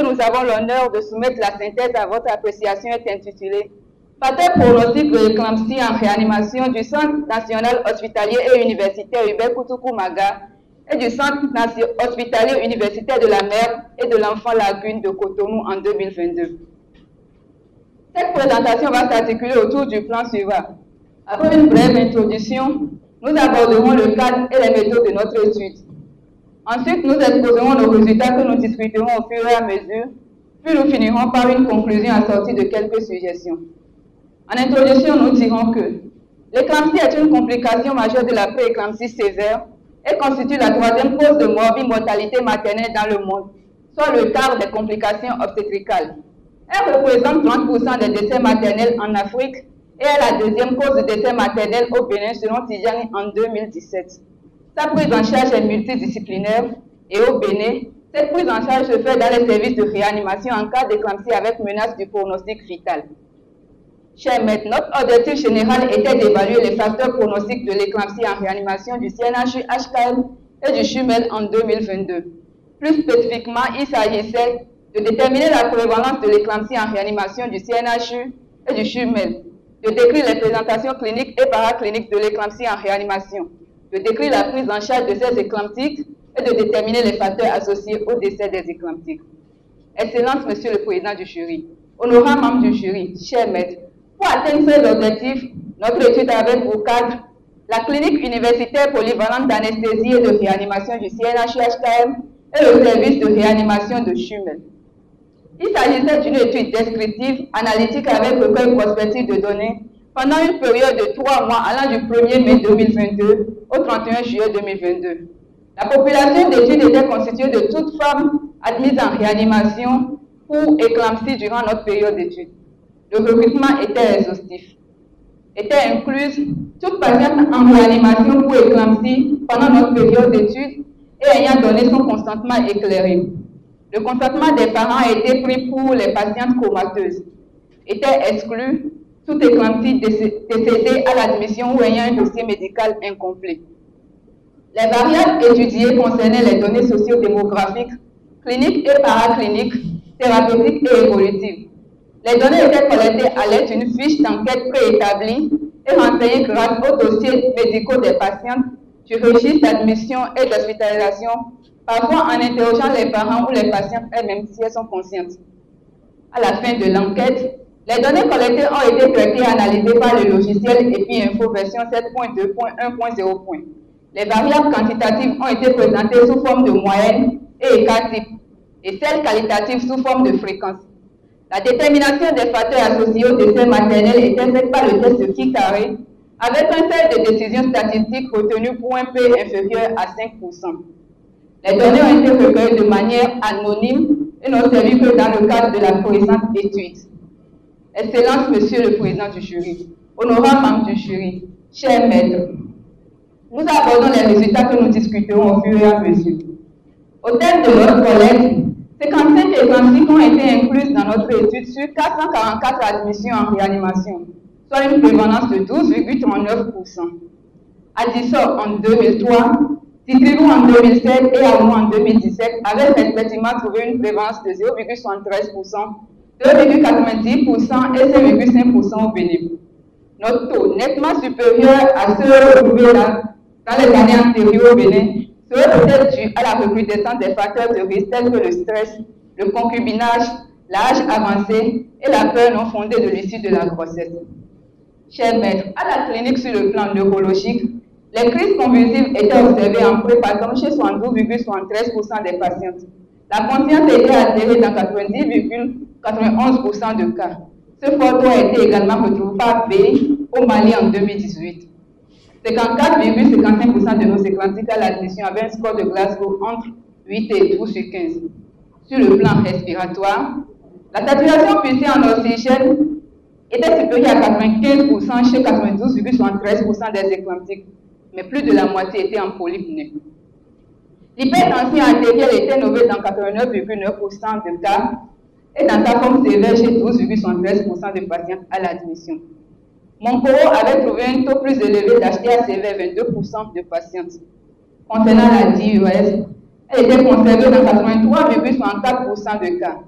que nous avons l'honneur de soumettre la synthèse à votre appréciation est intitulée « Facteur pronostic de l'éclampsie en réanimation du Centre national hospitalier et universitaire Hubert Koutoukou-Maga et du Centre hospitalier universitaire de la mère et de l'enfant Lagune de Cotonou en 2022. » Cette présentation va s'articuler autour du plan suivant. Après une brève introduction, nous aborderons le cadre et les méthodes de notre étude. Ensuite, nous exposerons nos résultats que nous discuterons au fur et à mesure, puis nous finirons par une conclusion assortie de quelques suggestions. En introduction, nous dirons que l'éclampsie est une complication majeure de la prééclampsie sévère et constitue la troisième cause de morbimortalité maternelle dans le monde, soit le quart des complications obstétricales. Elle représente 30% des décès maternels en Afrique et est la deuxième cause de décès maternel au Bénin selon Tidjani en 2017. Sa prise en charge est multidisciplinaire et au Bénin, cette prise en charge se fait dans les services de réanimation en cas d'éclampsie avec menace du pronostic vital. Chers maîtres, notre objectif général était d'évaluer les facteurs pronostiques de l'éclampsie en réanimation du CNHU, HKM et du CHUMEL en 2022. Plus spécifiquement, il s'agissait de déterminer la prévalence de l'éclampsie en réanimation du CNHU et du CHUMEL, de décrire les présentations cliniques et paracliniques de l'éclampsie en réanimation, de décrire la prise en charge de ces éclamptiques et de déterminer les facteurs associés au décès des éclamptiques. Excellence, Monsieur le Président du jury, honorables membres du jury, chers maîtres, pour atteindre ces objectifs, notre étude avait pour cadre la clinique universitaire polyvalente d'anesthésie et de réanimation du CNHU-HKM et le service de réanimation de CHUMEL. Il s'agissait d'une étude descriptive, analytique avec recueil prospectif de données pendant une période de 3 mois allant du 1er mai 2022 au 31 juillet 2022. La population d'études était constituée de toutes femmes admises en réanimation pour éclampsie durant notre période d'études. Le recrutement était exhaustif. Était incluse toute patiente en réanimation pour éclampsie pendant notre période d'études et ayant donné son consentement éclairé. Le consentement des parents a été pris pour les patientes comateuses. Était exclu toute éclampsie décédée à l'admission ou ayant un dossier médical incomplet. Les variables étudiées concernaient les données socio-démographiques, cliniques et paracliniques, thérapeutiques et évolutives. Les données étaient collectées à l'aide d'une fiche d'enquête préétablie et renseignées grâce aux dossiers médicaux des patientes du registre d'admission et d'hospitalisation, parfois en interrogeant les parents ou les patientes elles-mêmes si elles sont conscientes. À la fin de l'enquête, les données collectées ont été traitées et analysées par le logiciel EPI Info version 7.2.1.0. Les variables quantitatives ont été présentées sous forme de moyenne et écart type, et celles qualitatives sous forme de fréquence. La détermination des facteurs associés au décès maternel était faite par le test Chi carré, avec un seuil de décision statistique retenu pour un P inférieur à 5%. Les données ont été recueillies de manière anonyme et n'ont servi que dans le cadre de la présente étude. Excellence, Monsieur le Président du jury, honorables membres du jury, chers maîtres, nous abordons les résultats que nous discuterons au fur et à mesure. Au terme de notre collecte, 55 éclampsies ont été incluses dans notre étude sur 444 admissions en réanimation, soit une prévalence de 12,39%. Addison en 2003, Titirou en 2007 et Aoumou en 2017 avaient respectivement trouvé une prévalence de 0,73%, 2,90% et 5,5% au Bénin. Notre taux, nettement supérieur à ceux retrouvés dans les années antérieures au Bénin, serait peut-être dû à la recrudescence des facteurs de risque tels que le stress, le concubinage, l'âge avancé et la peur non fondée de l'issue de la grossesse. Chers maîtres, à la clinique sur le plan neurologique, les crises convulsives étaient observées en préparation chez 72,73% des patientes. La conscience était altérée dans 90,91% de cas. Ce fort taux a été également retrouvé par pays au Mali en 2018. 54,55% de nos éclamptiques à l'admission avaient un score de Glasgow entre 8 et 12 sur 15. Sur le plan respiratoire, la saturation pulsée en oxygène était supérieure à 95% chez 92,73% des éclamptiques, mais plus de la moitié était en polypnée. L'hypertension artérielle était nouvelle dans 89,9% de cas et dans sa forme sévère chez 12,73% de patients à l'admission. Moncoro avait trouvé un taux plus élevé d'HTA-CV, 22% de patientes. Concernant la DIUS, elle était conservée dans 83,64% de cas.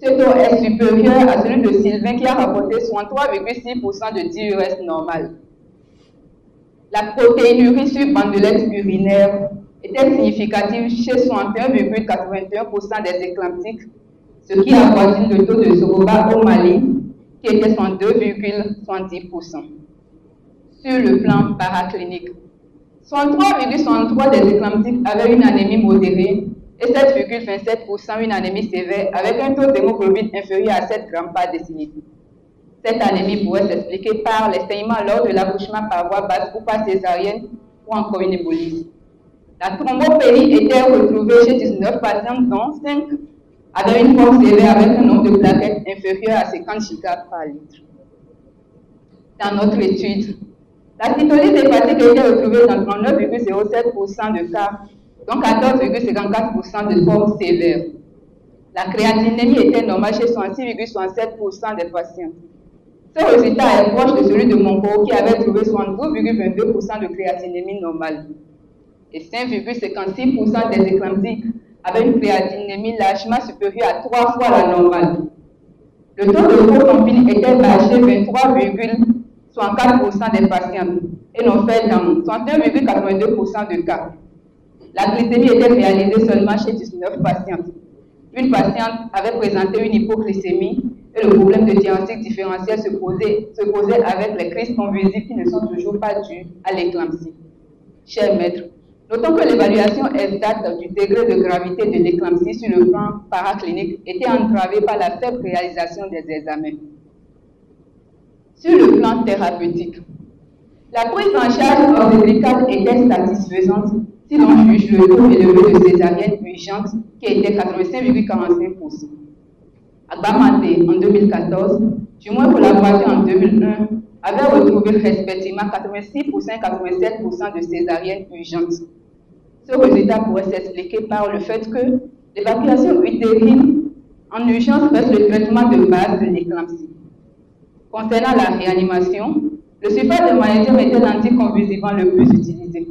Ce taux est supérieur à celui de Sylvain qui a rapporté 63,6% de diurèse normale. La protéinurie sur bandelette urinaire était significative chez 61,81% des éclamptiques, ce qui avoisine le taux de Soroba au Mali, qui était 62,70%. Sur le plan paraclinique, 63,63% des éclamptiques avaient une anémie modérée et 7,27% une anémie sévère avec un taux d'hémoglobine inférieur à 7 grammes par décilitre. Cette anémie pourrait s'expliquer par les saignements lors de l'accouchement par voie basse ou par césarienne ou encore une hémolyse. La thrombopénie était retrouvée chez 19 patients dont 5 avaient une forme sévère avec un nombre de plaquettes inférieur à 50 giga par litre. Dans notre étude, la cytolyse hépatique a été retrouvée dans 39,07% de cas, dont 14,54% de formes sévères. La créatinémie était normale chez 66,67% des patients. Ce résultat est proche de celui de Monco qui avait trouvé 72,22% de créatinémie normale. Et 5,56% des éclamptiques avaient une créatinémie largement supérieure à 3 fois la normale. Le taux de prothrombine était bas chez 23,64% des patients et non fait dans 61,82% de cas. La glycémie était réalisée seulement chez 19 patients. Une patiente avait présenté une hypoglycémie et le problème de diagnostic différentiel se posait avec les crises convulsives qui ne sont toujours pas dues à l'éclampsie. Chers maîtres, notons que l'évaluation exacte du degré de gravité de l'éclampsie sur le plan paraclinique était entravée par la faible réalisation des examens. Sur le plan thérapeutique, la prise en charge obstétricale était satisfaisante si l'on juge le taux élevé de césarienne urgente qui était 85,45%. Agbamate en 2014, Jumoin Collaboration en 2001 avait retrouvé respectivement 86% et 87% de césariennes urgentes. Ce résultat pourrait s'expliquer par le fait que l'évacuation utérine en urgence reste le traitement de base de l'éclampsie. Concernant la réanimation, le sulfate de magnésium était l'anticonvulsivant le plus utilisé.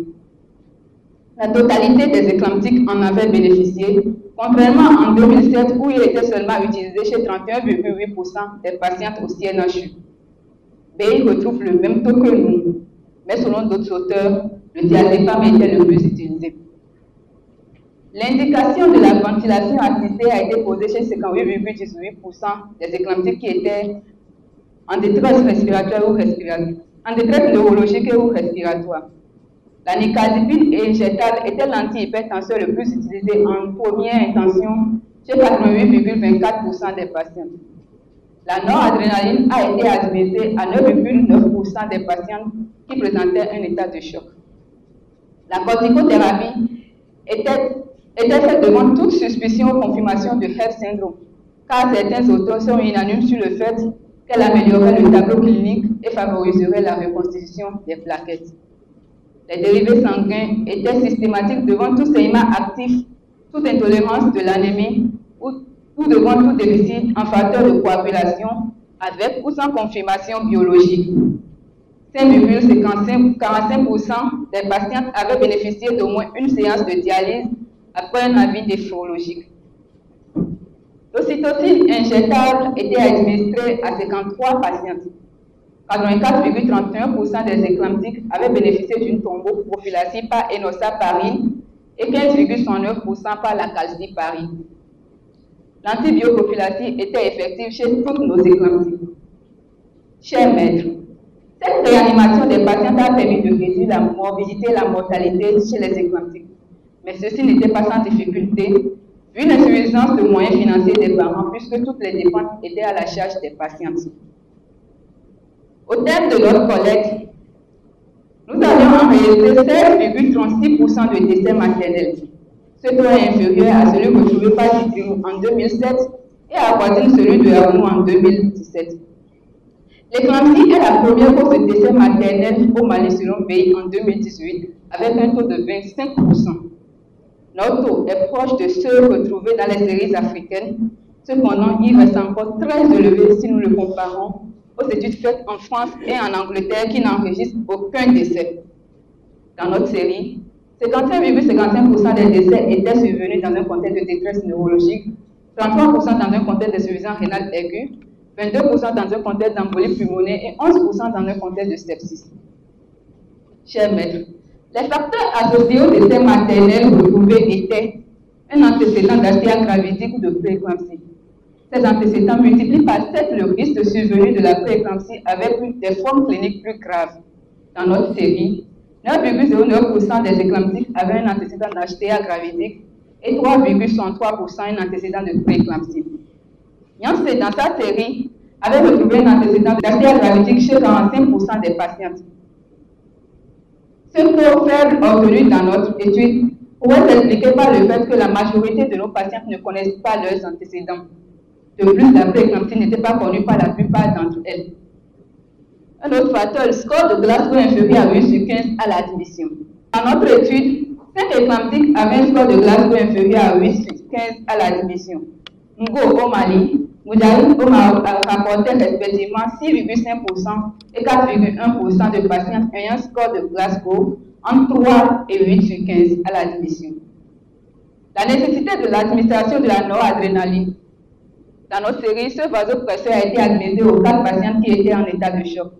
La totalité des éclamptiques en avait bénéficié, contrairement en 2007 où il était seulement utilisé chez 31,8% des patientes au CNHU. BI retrouve le même taux que nous, mais selon d'autres auteurs, le diazépam était le plus utilisé. L'indication de la ventilation assistée a été posée chez 58,18% des éclamptiques qui étaient en détresse respiratoire ou respiratoire, en détresse neurologique ou respiratoire. La nicazipine injectable était l'antihypertenseur le plus utilisé en première intention chez 88,24% des patients. La noradrénaline a été administrée à 9,9% des patients qui présentaient un état de choc. La corticothérapie était faite devant toute suspicion ou confirmation de HEP syndrome, car certains auteurs sont unanimes sur le fait qu'elle améliorait le tableau clinique et favoriserait la reconstitution des plaquettes. Les dérivés sanguins étaient systématiques devant tout saignement actif, toute intolérance de l'anémie ou devant tout déficit en facteur de coagulation avec ou sans confirmation biologique. 5,45% des patients avaient bénéficié d'au moins une séance de dialyse après un avis néphrologique. L'ocytocine injectable était administrée à 53 patients. 84,31% des éclamptiques avaient bénéficié d'une thromboprophylaxie par enoxaparine et 15,69% par la calciparine. L'antibioprophylaxie était effective chez toutes nos éclamptiques. Chers maîtres, cette réanimation des patients a permis de réduire la morbidité et la mortalité chez les éclamptiques. Mais ceci n'était pas sans difficulté, vu l'insuffisance de moyens financiers des parents, puisque toutes les dépenses étaient à la charge des patients. Au terme de notre collecte, nous avions enregistré 16,36% de décès maternels. Ce taux est inférieur à celui retrouvé par Didier en 2007 et avoisine celui de Arnaud en 2017. L'éclampsie est la première cause de décès maternel au Mali selon BI en 2018, avec un taux de 25%. Notre taux est proche de ceux retrouvés dans les séries africaines. Cependant, il reste encore très élevé si nous le comparons aux études faites en France et en Angleterre qui n'enregistrent aucun décès. Dans notre série, 55,55% des décès étaient survenus dans un contexte de détresse neurologique, 33% dans un contexte d'insuffisance rénale aiguë, 22% dans un contexte d'embolie pulmonaire et 11% dans un contexte de sepsis. Chers maîtres, les facteurs associés au décès maternel retrouvés étaient un antécédent d'artère gravidique ou de prééclampsie. Ces antécédents multiplient par 7 le risque de survenue de la prééclampsie avec des formes cliniques plus graves. Dans notre série, 9,09% des éclamptiques avaient un antécédent d'artère gravidique et 3,63% un antécédent de prééclampsie. Yancey, dans sa série, avait retrouvé un antécédent d'artère gravidique chez 45% des patientes. Ce taux faible obtenu dans notre étude pourrait s'expliquer par le fait que la majorité de nos patientes ne connaissent pas leurs antécédents. De plus, la prééclampsie n'était pas connue par la plupart d'entre elles. Un autre facteur, le score de Glasgow inférieur à 8 sur 15 à l'admission. Dans notre étude, 5 éclamptiques avaient un score de Glasgow inférieur à 8 sur 15 à l'admission. Ngo au Mali, Moudjaï au Maroc rapportait respectivement 6,5% et 4,1% de patients ayant un score de Glasgow entre 3 et 8 sur 15 à l'admission. La nécessité de l'administration de la noradrénaline. Dans notre série, ce vasopresseur a été administré aux 4 patients qui étaient en état de choc.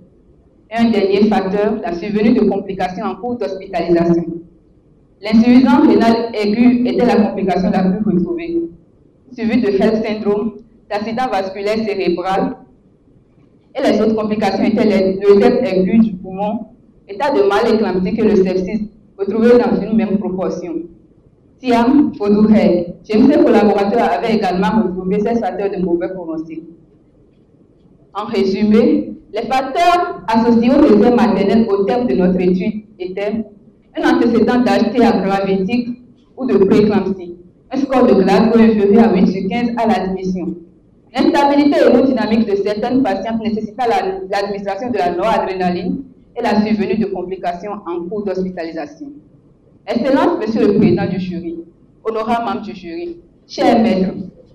Et un dernier facteur, la survenue de complications en cours d'hospitalisation. L'insuffisance rénale aiguë était la complication la plus retrouvée, suivie de Health syndrome, d'accident vasculaire cérébral, et les autres complications étaient le depth aigu du poumon, état de mal éclamptique et le sepsis, retrouvés dans une même proportion. Thiam, Fodouhey, James et collaborateurs avaient également retrouvé ces facteurs de mauvais pronostic. En résumé, les facteurs associés au décès maternel au terme de notre étude étaient un antécédent d'artère gravidique ou de prééclampsie, un score de Glasgow inférieur à 8 sur 15 à l'admission, l'instabilité hémodynamique de certaines patientes nécessitant l'administration de la noradrénaline et la survenue de complications en cours d'hospitalisation. Excellence, Monsieur le Président du jury, honorables membres du jury, chers maîtres,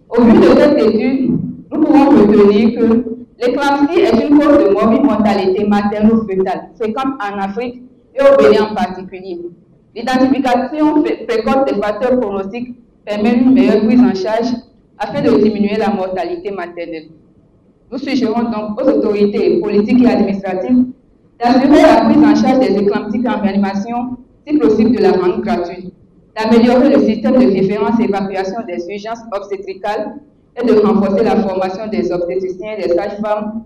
au vu de cette étude, nous pouvons retenir que l'éclampsie est une cause de morbimortalité materno-fœtale, fréquente en Afrique et au Bénin en particulier. L'identification précoce des facteurs pronostiques permet une meilleure prise en charge afin de diminuer la mortalité maternelle. Nous suggérons donc aux autorités politiques et administratives d'assurer la prise en charge des éclamptiques en réanimation, si possible de la rendre gratuite, d'améliorer le système de référence et évacuation des urgences obstétricales et de renforcer la formation des obstétriciens et des sages-femmes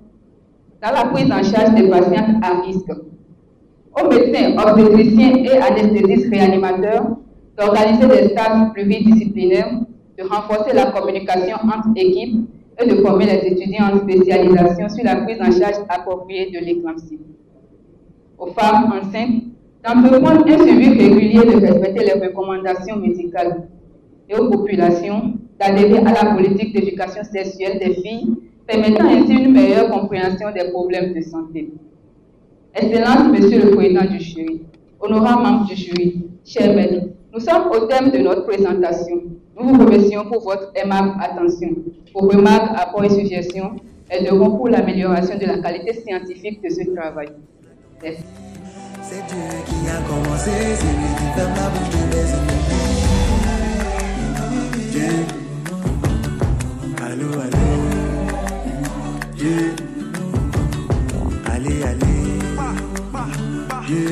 dans la prise en charge des patientes à risque. Aux médecins, obstétriciens et anesthésistes réanimateurs d'organiser des stages pluridisciplinaires, de renforcer la communication entre équipes et de former les étudiants en spécialisation sur la prise en charge appropriée de l'éclampsie. Aux femmes enceintes, d'entreprendre un suivi régulier de respecter les recommandations médicales et aux populations d'adhérer à la politique d'éducation sexuelle des filles, permettant ainsi une meilleure compréhension des problèmes de santé. Excellence, Monsieur le Président du jury, honorables membres du jury, chers maîtres, nous sommes au terme de notre présentation. Nous vous remercions pour votre aimable attention. Vos remarques, apports et suggestions aideront pour l'amélioration de la qualité scientifique de ce travail. Merci. C'est Dieu qui a commencé, c'est lui qui ferme la bouche de mes ennemis. Dieu, allô, allô, Dieu, allez, allez, Dieu,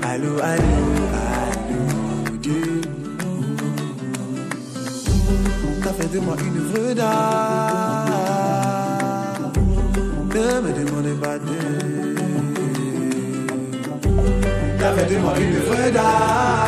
allô, allô, allô, Dieu. T'as fait de moi une œuvre d'art, ne me demandez pas de. T'as fait de moi une œuvre d'art.